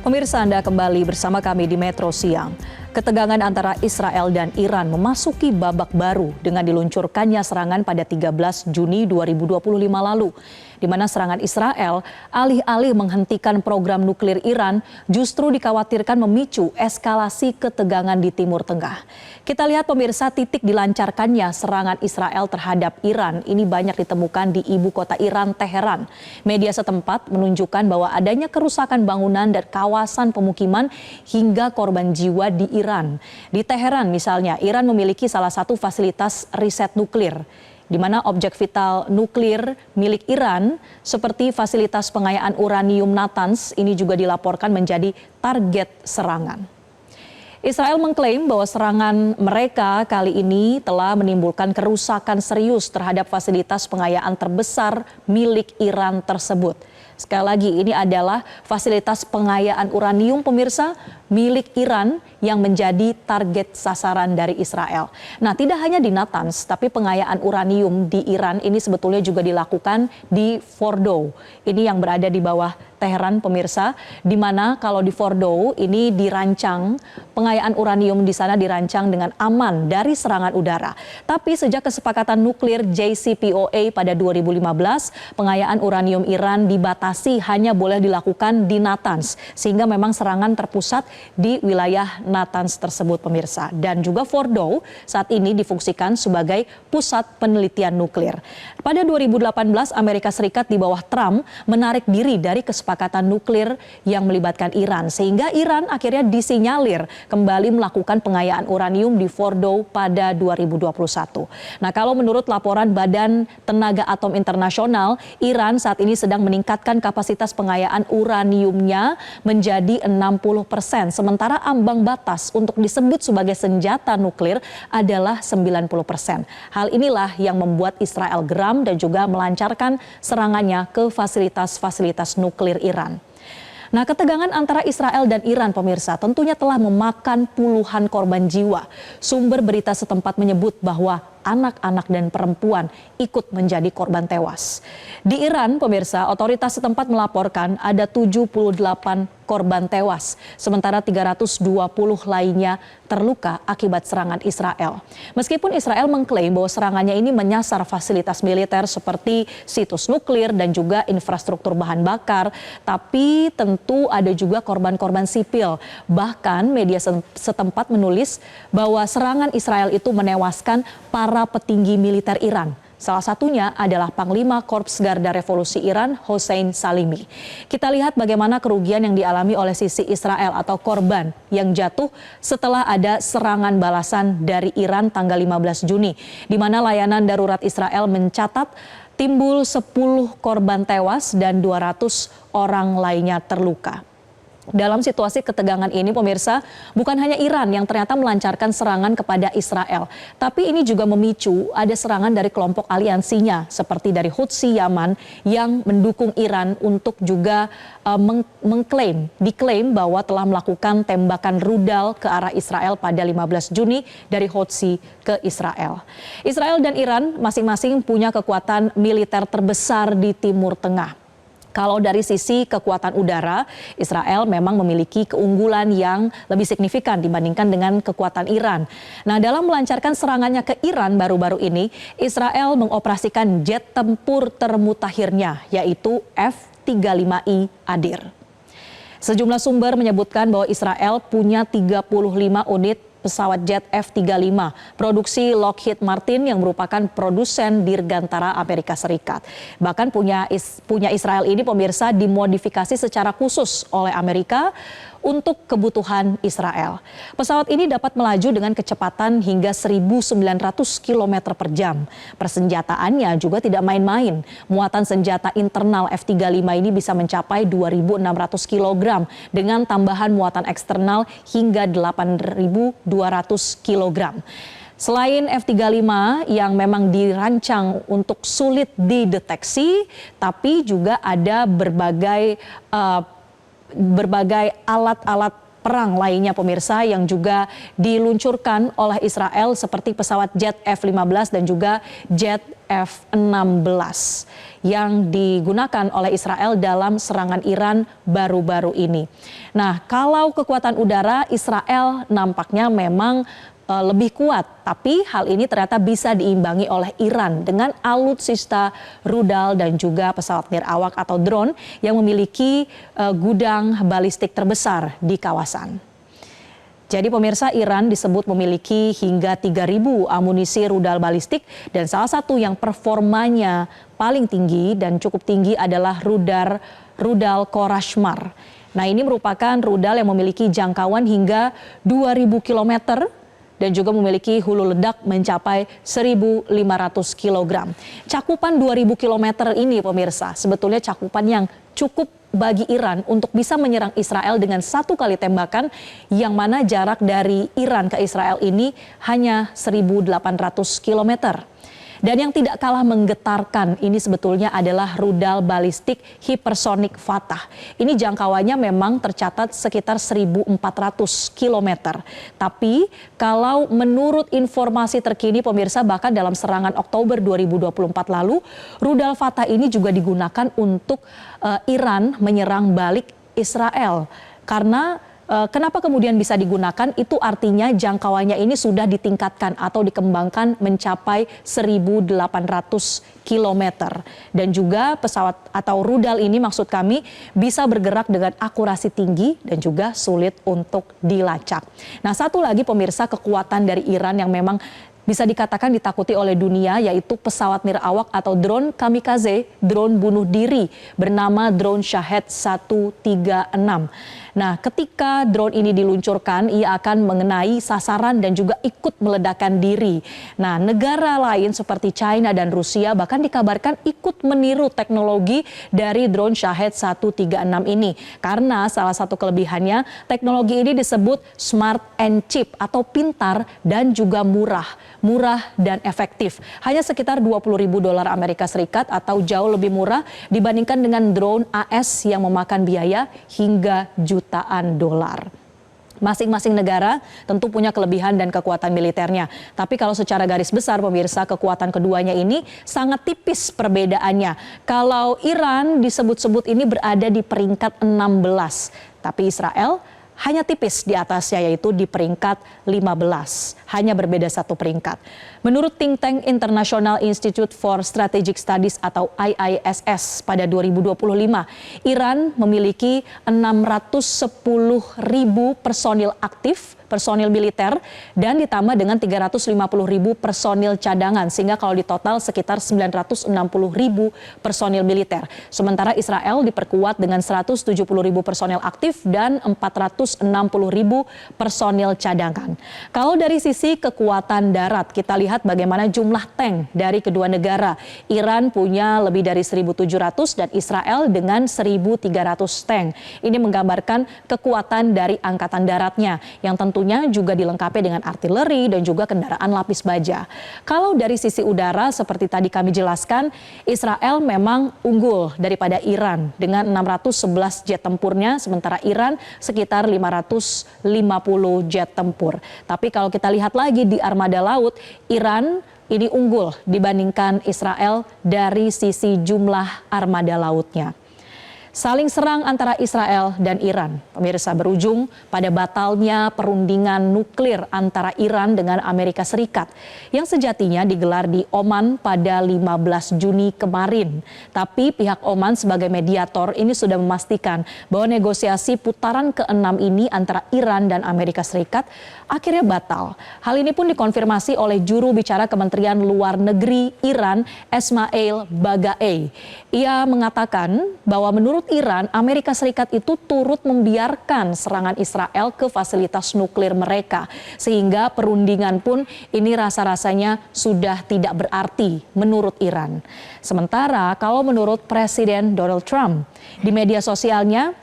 Pemirsa, Anda kembali bersama kami di Metro Siang. Ketegangan antara Israel dan Iran memasuki babak baru dengan diluncurkannya serangan pada 13 Juni 2025 lalu, di mana serangan Israel alih-alih menghentikan program nuklir Iran justru dikhawatirkan memicu eskalasi ketegangan di Timur Tengah. Kita lihat pemirsa, titik dilancarkannya serangan Israel terhadap Iran ini banyak ditemukan di ibu kota Iran, Teheran. Media setempat menunjukkan bahwa adanya kerusakan bangunan dan kawasan pemukiman hingga korban jiwa di Iran. Di Teheran misalnya, Iran memiliki salah satu fasilitas riset nuklir, di mana objek vital nuklir milik Iran seperti fasilitas pengayaan uranium Natanz ini juga dilaporkan menjadi target serangan. Israel mengklaim bahwa serangan mereka kali ini telah menimbulkan kerusakan serius terhadap fasilitas pengayaan terbesar milik Iran tersebut. Sekali lagi, ini adalah fasilitas pengayaan uranium, pemirsa, milik Iran yang menjadi target sasaran dari Israel. Nah, tidak hanya di Natanz, tapi pengayaan uranium di Iran ini sebetulnya juga dilakukan di Fordow. Ini yang berada di bawah Teheran, pemirsa, di mana kalau di Fordow ini dirancang, pengayaan uranium di sana dirancang dengan aman dari serangan udara. Tapi sejak kesepakatan nuklir JCPOA pada 2015, pengayaan uranium Iran dibatasi hanya boleh dilakukan di Natanz, sehingga memang serangan terpusat di wilayah Natanz tersebut, pemirsa. Dan juga Fordow saat ini difungsikan sebagai pusat penelitian nuklir. Pada 2018, Amerika Serikat di bawah Trump menarik diri dari kesepakatan nuklir yang melibatkan Iran, sehingga Iran akhirnya disinyalir kembali melakukan pengayaan uranium di Fordow pada 2021. Nah, kalau menurut laporan Badan Tenaga Atom Internasional, Iran saat ini sedang meningkatkan kapasitas pengayaan uraniumnya menjadi 60%, sementara ambang batas untuk disebut sebagai senjata nuklir adalah 90%. Hal inilah yang membuat Israel geram dan juga melancarkan serangannya ke fasilitas-fasilitas nuklir Iran. Nah, ketegangan antara Israel dan Iran, pemirsa, tentunya telah memakan puluhan korban jiwa. Sumber berita setempat menyebut bahwa anak-anak dan perempuan ikut menjadi korban tewas. Di Iran, pemirsa, otoritas setempat melaporkan ada 78 korban tewas, sementara 320 lainnya terluka akibat serangan Israel. Meskipun Israel mengklaim bahwa serangannya ini menyasar fasilitas militer seperti situs nuklir dan juga infrastruktur bahan bakar, tapi tentu ada juga korban-korban sipil. Bahkan media setempat menulis bahwa serangan Israel itu menewaskan para petinggi militer Iran. Salah satunya adalah Panglima Korps Garda Revolusi Iran, Hossein Salimi. Kita lihat bagaimana kerugian yang dialami oleh sisi Israel atau korban yang jatuh setelah ada serangan balasan dari Iran tanggal 15 Juni, di mana layanan darurat Israel mencatat timbul 10 korban tewas dan 200 orang lainnya terluka. Dalam situasi ketegangan ini, pemirsa, bukan hanya Iran yang ternyata melancarkan serangan kepada Israel, tapi ini juga memicu ada serangan dari kelompok aliansinya seperti dari Houthi Yaman yang mendukung Iran untuk juga diklaim bahwa telah melakukan tembakan rudal ke arah Israel pada 15 Juni dari Houthi ke Israel. Israel dan Iran masing-masing punya kekuatan militer terbesar di Timur Tengah. Kalau dari sisi kekuatan udara, Israel memang memiliki keunggulan yang lebih signifikan dibandingkan dengan kekuatan Iran. Nah, dalam melancarkan serangannya ke Iran baru-baru ini, Israel mengoperasikan jet tempur termutakhirnya, yaitu F-35I Adir. Sejumlah sumber menyebutkan bahwa Israel punya 35 unit pesawat jet F-35 produksi Lockheed Martin yang merupakan produsen dirgantara Amerika Serikat. Bahkan punya Israel ini, pemirsa, dimodifikasi secara khusus oleh Amerika untuk kebutuhan Israel. Pesawat ini dapat melaju dengan kecepatan hingga 1.900 km per jam. Persenjataannya juga tidak main-main. Muatan senjata internal F-35 ini bisa mencapai 2.600 kg dengan tambahan muatan eksternal hingga 8.200 kg. Selain F-35 yang memang dirancang untuk sulit dideteksi, tapi juga ada berbagai alat-alat perang lainnya, pemirsa, yang juga diluncurkan oleh Israel seperti pesawat jet F-15 dan juga jet F-16 yang digunakan oleh Israel dalam serangan Iran baru-baru ini. Nah, kalau kekuatan udara Israel nampaknya memang lebih kuat, tapi hal ini ternyata bisa diimbangi oleh Iran dengan alutsista rudal dan juga pesawat nirawak atau drone yang memiliki gudang balistik terbesar di kawasan. Jadi pemirsa, Iran disebut memiliki hingga 3.000 amunisi rudal balistik dan salah satu yang performanya paling tinggi dan cukup tinggi adalah rudal Khorashmar. Nah, ini merupakan rudal yang memiliki jangkauan hingga 2.000 km dan juga memiliki hulu ledak mencapai 1.500 kg. Cakupan 2.000 km ini pemirsa sebetulnya cakupan yang cukup bagi Iran untuk bisa menyerang Israel dengan satu kali tembakan, yang mana jarak dari Iran ke Israel ini hanya 1.800 km. Dan yang tidak kalah menggetarkan ini sebetulnya adalah rudal balistik hipersonik Fatah. Ini jangkauannya memang tercatat sekitar 1.400 km. Tapi kalau menurut informasi terkini pemirsa, bahkan dalam serangan Oktober 2024 lalu, rudal Fatah ini juga digunakan untuk Iran menyerang balik Israel. Karena kenapa kemudian bisa digunakan? Itu artinya jangkauannya ini sudah ditingkatkan atau dikembangkan mencapai 1.800 km. Dan juga pesawat atau rudal ini maksud kami bisa bergerak dengan akurasi tinggi dan juga sulit untuk dilacak. Nah, satu lagi pemirsa kekuatan dari Iran yang memang bisa dikatakan ditakuti oleh dunia, yaitu pesawat nirawak atau drone kamikaze, drone bunuh diri bernama drone Shahed 136. Nah, ketika drone ini diluncurkan, ia akan mengenai sasaran dan juga ikut meledakkan diri. Nah, negara lain seperti China dan Rusia bahkan dikabarkan ikut meniru teknologi dari drone Shahed 136 ini. Karena salah satu kelebihannya, teknologi ini disebut smart and cheap atau pintar dan juga murah dan efektif. Hanya sekitar $20.000 Amerika Serikat atau jauh lebih murah dibandingkan dengan drone AS yang memakan biaya hingga jutaan dolar. Masing-masing negara tentu punya kelebihan dan kekuatan militernya. Tapi kalau secara garis besar pemirsa, kekuatan keduanya ini sangat tipis perbedaannya. Kalau Iran disebut-sebut ini berada di peringkat 16, tapi Israel hanya tipis di atasnya, yaitu di peringkat 15. Hanya berbeda satu peringkat. Menurut think tank International Institute for Strategic Studies atau IISS pada 2025, Iran memiliki 610.000 personil aktif, personil militer, dan ditambah dengan 350.000 personil cadangan, sehingga kalau ditotal sekitar 960.000 personil militer. Sementara Israel diperkuat dengan 170.000 personil aktif dan 460.000 personil cadangan. Kalau dari sisi kekuatan darat, kita lihat bagaimana jumlah tank dari kedua negara. Iran punya lebih dari 1.700 dan Israel dengan 1.300 tank. Ini menggambarkan kekuatan dari angkatan daratnya yang tentunya juga dilengkapi dengan artileri dan juga kendaraan lapis baja. Kalau dari sisi udara seperti tadi kami jelaskan, Israel memang unggul daripada Iran dengan 611 jet tempurnya, sementara Iran sekitar 550 jet tempur. Tapi kalau kita lihat lagi di armada laut, Iran ini unggul dibandingkan Israel dari sisi jumlah armada lautnya. Saling serang antara Israel dan Iran, pemirsa, berujung pada batalnya perundingan nuklir antara Iran dengan Amerika Serikat yang sejatinya digelar di Oman pada 15 Juni kemarin. Tapi pihak Oman sebagai mediator ini sudah memastikan bahwa negosiasi putaran ke-6 ini antara Iran dan Amerika Serikat akhirnya batal. Hal ini pun dikonfirmasi oleh juru bicara Kementerian Luar Negeri Iran, Esmail Bagaei. Ia mengatakan bahwa menurut Iran, Amerika Serikat itu turut membiarkan serangan Israel ke fasilitas nuklir mereka. Sehingga perundingan pun ini rasa-rasanya sudah tidak berarti menurut Iran. Sementara kalau menurut Presiden Donald Trump, di media sosialnya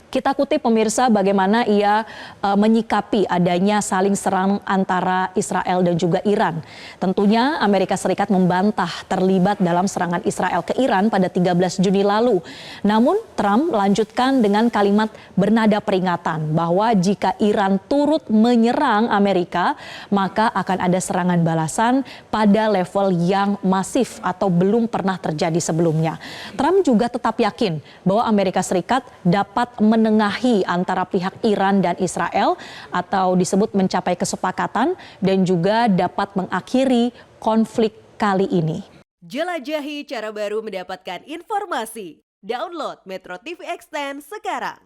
Kita kutip pemirsa bagaimana ia menyikapi adanya saling serang antara Israel dan juga Iran. Tentunya Amerika Serikat membantah terlibat dalam serangan Israel ke Iran pada 13 Juni lalu. Namun Trump melanjutkan dengan kalimat bernada peringatan bahwa jika Iran turut menyerang Amerika, maka akan ada serangan balasan pada level yang masif atau belum pernah terjadi sebelumnya. Trump juga tetap yakin bahwa Amerika Serikat dapat menengahi antara pihak Iran dan Israel atau disebut mencapai kesepakatan dan juga dapat mengakhiri konflik kali ini. Jelajahi cara baru mendapatkan informasi. Download Metro TV Extend sekarang.